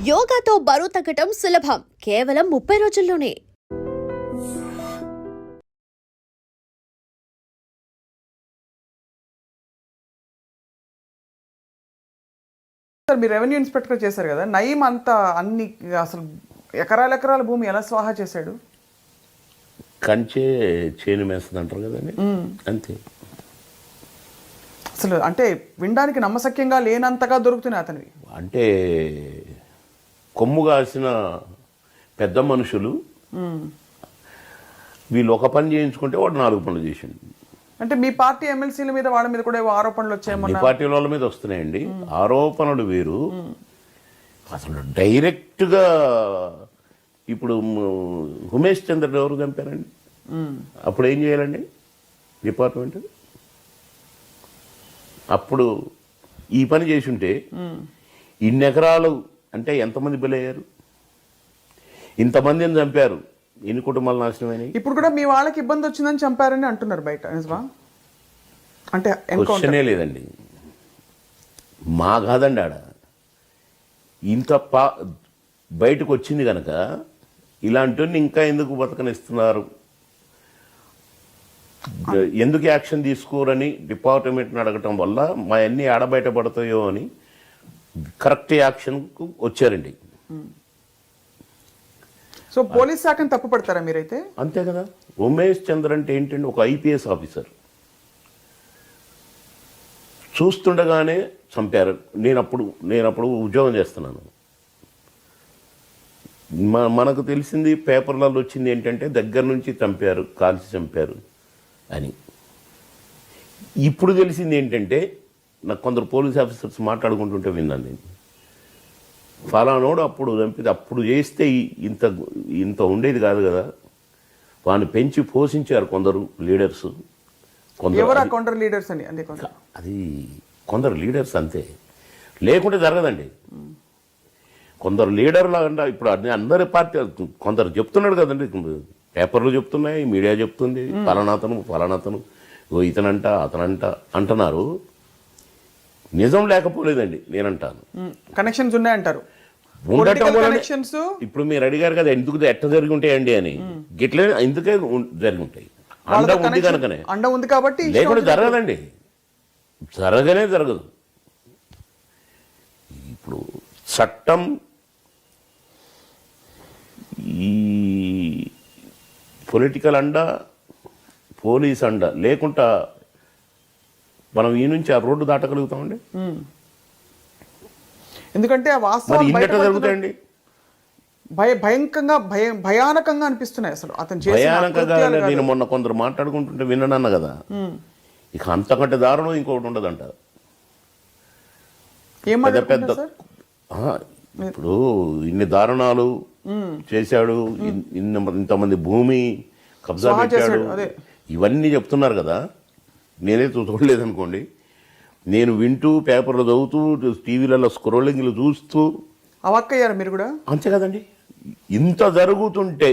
యోగాతో బరువు తగ్గటం సులభం కేవలం 30 రోజుల్లోనే. సార్ మీరు రెవెన్యూ ఇన్స్పెక్టర్ చేశారు కదా, నయీం అంతా అన్ని అసలు ఎకరాల భూమి ఎలా స్వాహా చేశాడు? కంచే చేను మేస్తుంది అంటారు కదండి, అంతే. అసలు అంటే వినడానికి నమ్మశక్యంగా లేనంతగా దొరుకుతున్నాయి అతనివి. అంటే కొమ్ము కాసిన పెద్ద మనుషులు వీళ్ళు ఒక పని చేయించుకుంటే వాడు 4 పనులు చేసిండు. అంటే మీ పార్టీ ఎమ్మెల్సీల మీద వాళ్ళ మీద కూడా ఆరోపణలు వచ్చాయమ్మా? పార్టీ వాళ్ళ మీద వస్తున్నాయండి ఆరోపణలు వేరు. అసలు డైరెక్ట్గా ఇప్పుడు ఉమేష్ చంద్ర ఎవరు చంపారండి? అప్పుడు ఏం చేయాలండి డిపార్ట్మెంట్? అప్పుడు ఈ పని చేసి ఉంటే ఇన్ని ఎకరాలు అంటే ఎంతమంది బలయ్యారు, ఇంతమందిని చంపారు, ఎన్ని కుటుంబాలు నాశనం అయినాయి. ఇప్పుడు కూడా మీ వాళ్ళకి ఇబ్బంది వచ్చిందని చంపారని అంటున్నారు బయట, నిజమా? అంటే క్వశ్చనే లేదండి, మా కాదండి ఆడ ఇంత బయటకు వచ్చింది కనుక ఇలాంటి ఇంకా ఎందుకు బతకనిస్తున్నారు, ఎందుకు యాక్షన్ తీసుకోరని డిపార్ట్మెంట్ని అడగటం వల్ల మా అన్నీ ఆడబయటపడతాయో అని కరెక్ట్ యాక్షన్కు వచ్చారండి. సో పోలీస్ శాఖను తప్పు పడతారా మీరైతే? అంతే కదా. ఉమేష్ చంద్ర అంటే ఏంటంటే ఒక ఐపీఎస్ ఆఫీసర్, చూస్తుండగానే చంపారు. నేనప్పుడు ఉద్యోగం చేస్తున్నాను. మనకు తెలిసింది పేపర్లలో వచ్చింది ఏంటంటే దగ్గర నుంచి చంపారు, కాల్చి చంపారు అని. ఇప్పుడు తెలిసింది ఏంటంటే నాకు కొందరు పోలీస్ ఆఫీసర్స్ మాట్లాడుకుంటుంటే విన్నాను నేను, ఫలానోడు అప్పుడు చంపితే అప్పుడు చేస్తే ఇంత ఉండేది కాదు కదా, వాడిని పెంచి పోషించారు కొందరు లీడర్స్. కొందరు లీడర్స్ అని అది కొందరు లీడర్స్ అంతే, లేకుంటే జరగదండి. కొందరు లీడర్లు అంటే ఇప్పుడు అందరి పార్టీ కొందరు చెప్తున్నాడు కదండి, పేపర్లు చెప్తున్నాయి, మీడియా చెప్తుంది, ఫలానాతను ఇతనంట అతనంట అంటున్నారు. నిజం లేకపోలేదండి నేనంటాను. కనెక్షన్స్ ఉన్నాయంటారు. ఉండటం వల్ల ఇప్పుడు మీరు అడిగారు కదా ఎందుకు ఎట్లా జరిగి ఉంటాయండి అని, గిట్లే ఎందుకే జరిగి ఉంటాయి. అండ ఉంది కనుకనే, అండ ఉంది కాబట్టి లేకుంటే జరగదండి, జరగనే జరగదు. ఇప్పుడు చట్టం ఈ పొలిటికల్ అండ, పోలీస్ అండ లేకుండా మనం ఈ నుంచి ఆ రోడ్డు దాటగలుగుతామండి? ఎందుకంటే ఆ వాస్తవాలు జరుగుతాయండి. భయానకంగా అనిపిస్తున్నాయి అసలు అతను భయానకంగా. నేను మొన్న కొందరు మాట్లాడుకుంటుంటే విన్నానన్న కదా, ఇక అంతకంటే దారుణం ఇంకొకటి ఉండదంట. పెద్ద ఇప్పుడు ఇన్ని దారుణాలు చేశాడు, ఇంతమంది భూమి కబ్జా పెట్టాడు, ఇవన్నీ చెప్తున్నారు కదా. నేనైతే చూడలేదనుకోండి, నేను వింటూ పేపర్లు చదువుతూ టీవీలలో స్క్రోలింగ్లు చూస్తూ అవక్కయ్యారు మీరు కూడా. అంతే కదండి. ఇంత జరుగుతుంటే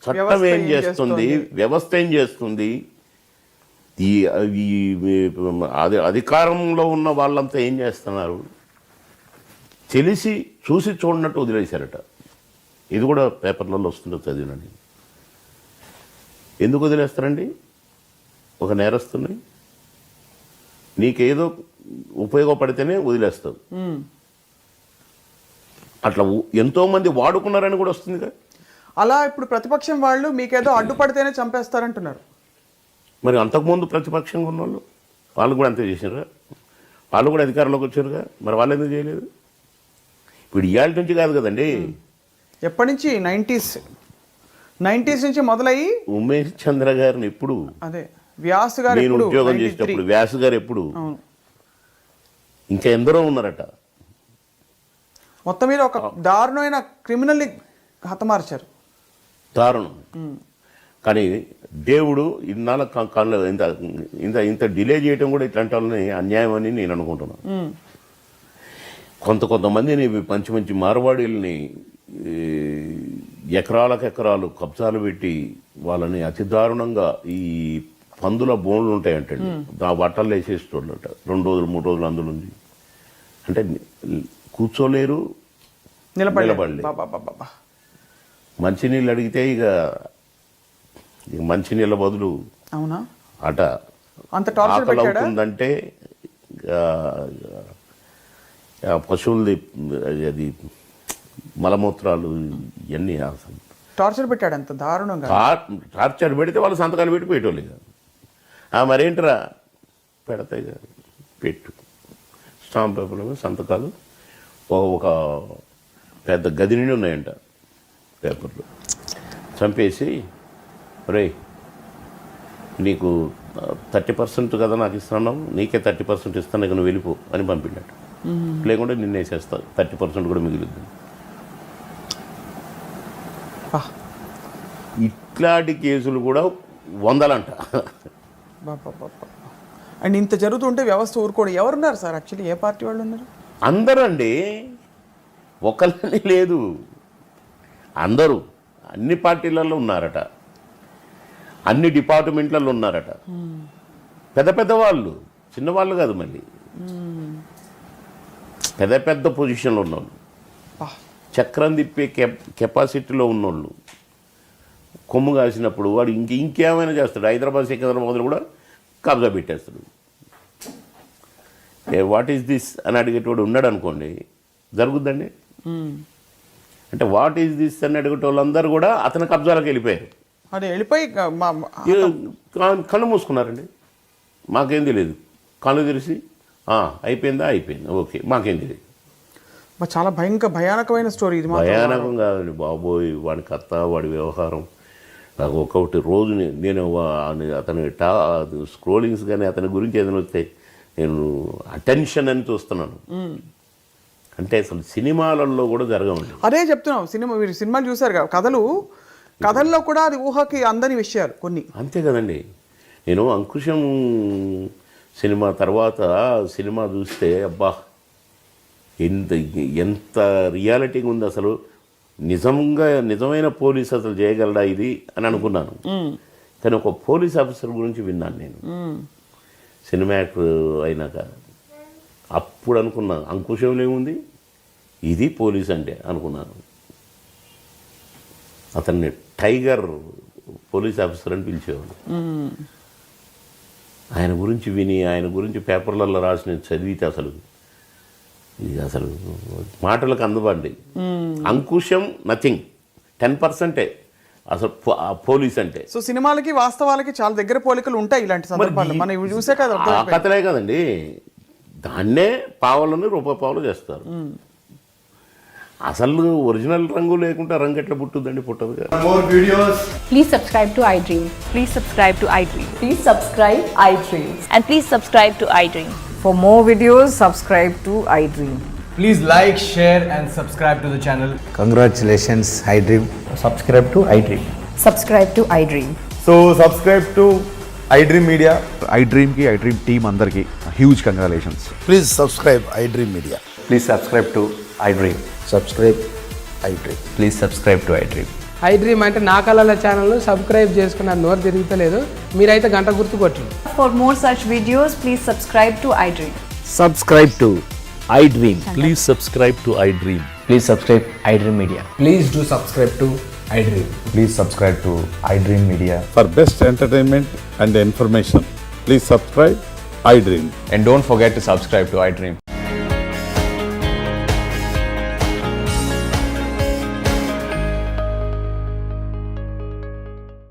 చట్టం ఏం చేస్తుంది, వ్యవస్థ ఏం చేస్తుంది, ఈ అధికారంలో ఉన్న వాళ్ళంతా ఏం చేస్తున్నారు తెలిసి చూసి చూడనట్టు వదిలేశారట. ఇది కూడా పేపర్లలో వస్తుందో చదివినండి. ఎందుకు వదిలేస్తారండి ఒక నేరస్తుని? నీకేదో ఉపయోగపడితేనే వదిలేస్తావు. అట్లా ఎంతోమంది వాడుకున్నారని కూడా వస్తుంది కదా. అలా ఇప్పుడు ప్రతిపక్షం వాళ్ళు మీకేదో అడ్డుపడితేనే చంపేస్తారంటున్నారు. మరి అంతకుముందు ప్రతిపక్షంగా ఉన్న వాళ్ళు కూడా అంతే చేసినారుగా, వాళ్ళు కూడా అధికారంలోకి వచ్చారుగా, మరి వాళ్ళు ఎందుకు చేయలేదు? ఇప్పుడు ఇవాళ నుంచి కాదు కదండి, ఎప్పటి నుంచి 90s నుంచి మొదలయ్యి ఉమేష్ చంద్ర గారిని ఎప్పుడు, అదే వ్యాస్ గారు నేను ఉద్యోగం చేసినప్పుడు వ్యాస్ గారు ఎప్పుడు, ఇంకా ఎందరో ఉన్నారట. మొత్తం మీద ఒక దారుణమైన క్రిమినల్ని హతమార్చారు. దారుణం. కానీ దేవుడు ఇన్నాళ్ళ ఇంత డిలే చేయడం కూడా ఇట్లాంటి వాళ్ళని అన్యాయం అని నేను అనుకుంటున్నాను. కొంతమందిని మంచి మార్వాడీలని ఎకరాలు కబ్జాలు పెట్టి వాళ్ళని అతి దారుణంగా ఈ పందుల బోన్లు ఉంటాయంటండి, ఆ బట్టలు వేసేస్తుండట 2 రోజులు 3 రోజులు అందులో ఉంది. అంటే కూర్చోలేరు, నిలబడలేదు. బాబా. మంచినీళ్ళు అడిగితే ఇక మంచినీళ్ళ బదులు అవునా? అట అంత టార్చర్ ఆకలి పెట్టాడా? అవుతుందంటే పశువులది అది మలమూత్రాలు ఇవన్నీ అసలు టార్చర్ పెట్టాడు అంత దారుణంగా. టార్చర్ పెడితే వాళ్ళు సంతకాలు పెట్టి పెట్టేవాళ్ళు ఇక మరేంటరా పెడతాయి ఇక పెట్టు స్టాంప్ పేపర్ల మీద సంతకాలు ఒక పెద్ద గది నుండి ఉన్నాయంట పేపర్లు. చంపేసి రే నీకు 30% కదా నాకు ఇస్తున్నావు, నీకే 30% ఇస్తాను, ఇక నువ్వు వెళ్ళిపో అని పంపిండట. లేకుంటే నిన్ను వేసేస్తా, 30% కూడా మిగిలింది. ఇట్లాంటి కేసులు కూడా వందలంట. అండ్ ఇంత జరుగుతుంటే వ్యవస్థ ఊరుకోవడం. ఎవరున్నారు సార్ యాక్చువల్లీ? ఏ పార్టీ వాళ్ళు ఉన్నారు? అందరూ అండి, ఒకళ్ళని లేదు, అందరూ అన్ని పార్టీలలో ఉన్నారట, అన్ని డిపార్ట్మెంట్లలో ఉన్నారట. పెద్ద పెద్ద వాళ్ళు, చిన్నవాళ్ళు కాదు, మళ్ళీ పెద్ద పెద్ద పొజిషన్లో ఉన్నోళ్ళు, చక్రం తిప్పే కెపాసిటీలో ఉన్నోళ్ళు. కొమ్ము కాసినప్పుడు వాడు ఇంకేమైనా చేస్తాడు. హైదరాబాద్ సికింద్రాబాద్లో కూడా కబ్జా పెట్టేస్తాడు. వాట్ ఈస్ దిస్ అని అడిగేటోడు ఉన్నాడు అనుకోండి, జరుగుద్దండి. అంటే వాట్ ఈస్ దిస్ అని అడిగేటోళ్ళందరూ కూడా అతని కబ్జాలకు వెళ్ళిపోయారు. అదే వెళ్ళిపోయి కళ్ళు మూసుకున్నారండి. మాకేం తెలియదు. కళ్ళు తెరిచి అయిపోయిందా, అయిపోయింది, ఓకే, మాకేం తెలియదు. చాలా భయానకమైన స్టోరీ ఇది. భయానకం కాదండి బాబోయ్, వాడి కథ, వాడి వ్యవహారం. నాకు ఒకటి రోజు నేను అతని స్క్రోలింగ్స్ కానీ అతని గురించి ఏదైనా వస్తే నేను అటెన్షన్ అని చూస్తున్నాను. అంటే అసలు సినిమాలలో కూడా జరగవండి. అదే చెప్తున్నాం. మీరు సినిమాలు చూసారు కదా, కథల్లో కూడా అది ఊహకి అందని విషయాలు కొన్ని. అంతే కదండి. నేను అంకుశం సినిమా తర్వాత సినిమా చూస్తే అబ్బా ఎంత రియాలిటీగా ఉంది అసలు. నిజమైన పోలీస్ అసలు చేయగలడా ఇది అని అనుకున్నాను. కానీ ఒక పోలీస్ ఆఫీసర్ గురించి విన్నాను నేను సినిమా యాక్టర్ అయినాక. అప్పుడు అనుకున్నా అంకుశంలో ఏముంది, ఇది పోలీస్ అంటే అనుకున్నాను. అతన్ని టైగర్ పోలీస్ ఆఫీసర్ అని పిలిచేవాడు. ఆయన గురించి విని, ఆయన గురించి పేపర్లలో రాసిన చదివితే ఇది అసలు మాటలకు అందుబండి. అంకుశం నథింగ్, 10% అసలు పోలీస్ అంటే. సో సినిమాలకి వాస్తవాలకి చాలా దగ్గర పోలికలు ఉంటాయి ఇలాంటి సందర్భాలు. మనం ఇవి చూసే కదా, కథలే కదండి. దాన్నే పావులని రూపాయలు చేస్తారు. అసలు ఒరిజినల్ రంగు లేకుండా రంగు ఎట్లా పుట్టుద్దండి? పుట్టదు కదా. More videos. Please subscribe to iDream. Please subscribe to iDream. Please subscribe iDream. And please subscribe to iDream. For more videos, subscribe to iDream. Please like, share, and subscribe to the channel. Congratulations, iDream. Subscribe to iDream. Subscribe to iDream. So subscribe to iDream Media. iDream team andarki huge congratulations. Please subscribe iDream Media. Please subscribe to iDream. Subscribe iDream. Please subscribe to iDream. iDream అంటే నా కళల channel subscribe చేసుకున్న నోరు తిరుగుతలేదు. మీరైతే గంట గుర్తు కొట్టండి. For more such videos, please subscribe to iDream. Subscribe to iDream. Please subscribe to iDream. Please subscribe iDream Media. Please do subscribe to iDream. Please subscribe to iDream Media. For best entertainment and information, please subscribe iDream. And don't forget to subscribe to iDream.